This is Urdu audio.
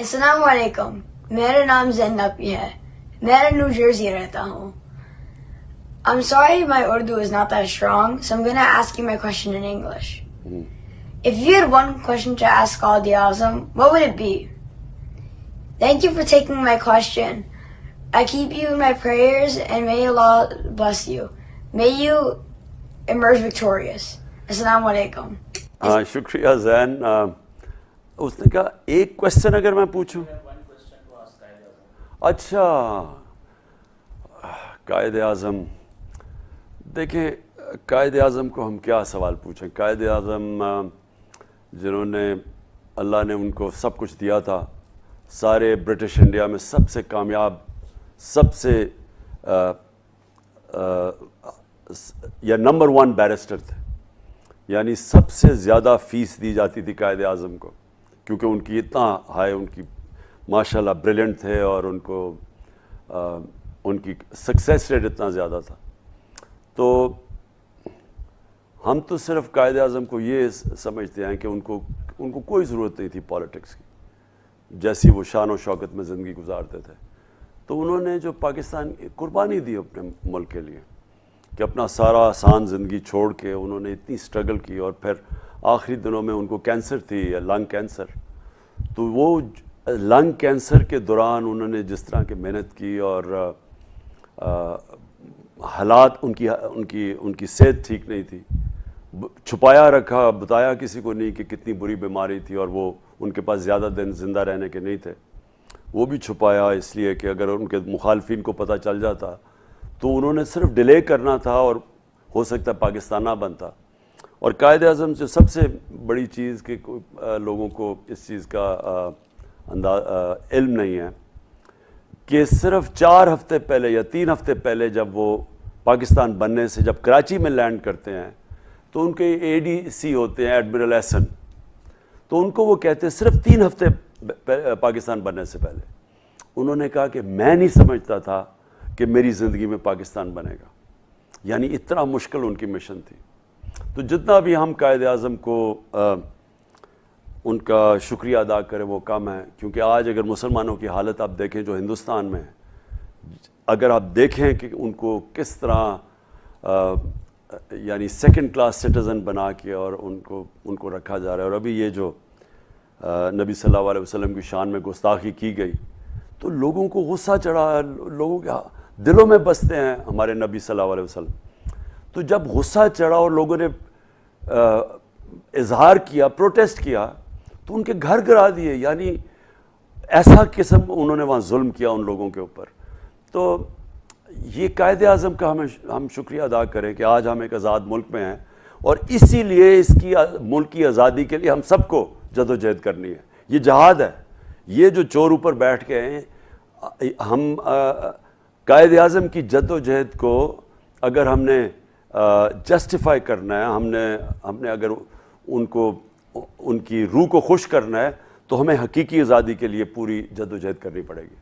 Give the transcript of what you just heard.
السلام علیکم، میرا نام زینبی ہے، میں نیو جرسی رہتا ہوں. I'm sorry my Urdu is not that strong, so I'm going to ask you my question in English. If you had one question to ask Qaadi Azam, what would it be? Thank you for taking my question. I keep you in my prayers and may Allah bless you. May you emerge victorious. Assalamu alaikum. شکریہ زین. اس نے کہا ایک کوشچن اگر میں پوچھوں. اچھا قائد اعظم، دیکھیں قائد اعظم کو ہم کیا سوال پوچھیں. قائد اعظم جنہوں نے اللہ نے ان کو سب کچھ دیا تھا، سارے برٹش انڈیا میں سب سے کامیاب، سب سے یا نمبر 1 بیرسٹر تھے، یعنی سب سے زیادہ فیس دی جاتی تھی قائد اعظم کو، کیونکہ ان کی اتنا ہائی، ان کی ماشاءاللہ بریلینٹ تھے اور ان کو ان کی سکسیس ریٹ اتنا زیادہ تھا. تو ہم تو صرف قائد اعظم کو یہ سمجھتے ہیں کہ ان کو کوئی ضرورت نہیں تھی پالیٹکس کی، جیسی وہ شان و شوکت میں زندگی گزارتے تھے. تو انہوں نے جو پاکستان قربانی دی اپنے ملک کے لیے، کہ اپنا سارا آسان زندگی چھوڑ کے انہوں نے اتنی سٹرگل کی، اور پھر آخری دنوں میں ان کو کینسر تھی، لنگ کینسر. تو وہ لنگ کینسر کے دوران انہوں نے جس طرح کی محنت کی، اور حالات ان کی صحت ٹھیک نہیں تھی، چھپایا رکھا، بتایا کسی کو نہیں کہ کتنی بری بیماری تھی، اور وہ ان کے پاس زیادہ دن زندہ رہنے کے نہیں تھے. وہ بھی چھپایا اس لیے کہ اگر ان کے مخالفین کو پتہ چل جاتا تو انہوں نے صرف ڈیلے کرنا تھا، اور ہو سکتا ہے پاکستان نہ بنتا. اور قائد اعظم سے سب سے بڑی چیز کہ لوگوں کو اس چیز کا علم نہیں ہے کہ صرف 4 ہفتے پہلے یا 3 ہفتے پہلے جب وہ پاکستان بننے سے جب کراچی میں لینڈ کرتے ہیں، تو ان کے ADC ہوتے ہیں ایڈمرل احسن، تو ان کو وہ کہتے ہیں صرف 3 ہفتے پاکستان بننے سے پہلے انہوں نے کہا کہ میں نہیں سمجھتا تھا کہ میری زندگی میں پاکستان بنے گا. یعنی اتنا مشکل ان کی مشن تھی. تو جتنا بھی ہم قائد اعظم کو ان کا شکریہ ادا کریں وہ کم ہے، کیونکہ آج اگر مسلمانوں کی حالت آپ دیکھیں جو ہندوستان میں ہے، اگر آپ دیکھیں کہ ان کو کس طرح یعنی 2nd کلاس سٹیزن بنا کے اور ان کو رکھا جا رہا ہے. اور ابھی یہ جو نبی صلی اللہ علیہ وسلم کی شان میں گستاخی کی گئی، تو لوگوں کو غصہ چڑھا، لوگوں کے دلوں میں بستے ہیں ہمارے نبی صلی اللہ علیہ وسلم. تو جب غصہ چڑھا اور لوگوں نے اظہار کیا، پروٹیسٹ کیا، تو ان کے گھر گرا دیے. یعنی ایسا قسم انہوں نے وہاں ظلم کیا ان لوگوں کے اوپر. تو یہ قائد اعظم کا ہم شکریہ ادا کریں کہ آج ہم ایک آزاد ملک میں ہیں، اور اسی لیے اس کی ملک کی آزادی کے لیے ہم سب کو جد و جہد کرنی ہے. یہ جہاد ہے. یہ جو چور اوپر بیٹھ کے ہیں، ہم قائد اعظم کی جد و جہد کو اگر ہم نے جسٹیفائی کرنا ہے، ہم نے اگر ان کی روح کو خوش کرنا ہے، تو ہمیں حقیقی آزادی کے لیے پوری جد و جہد کرنی پڑے گی.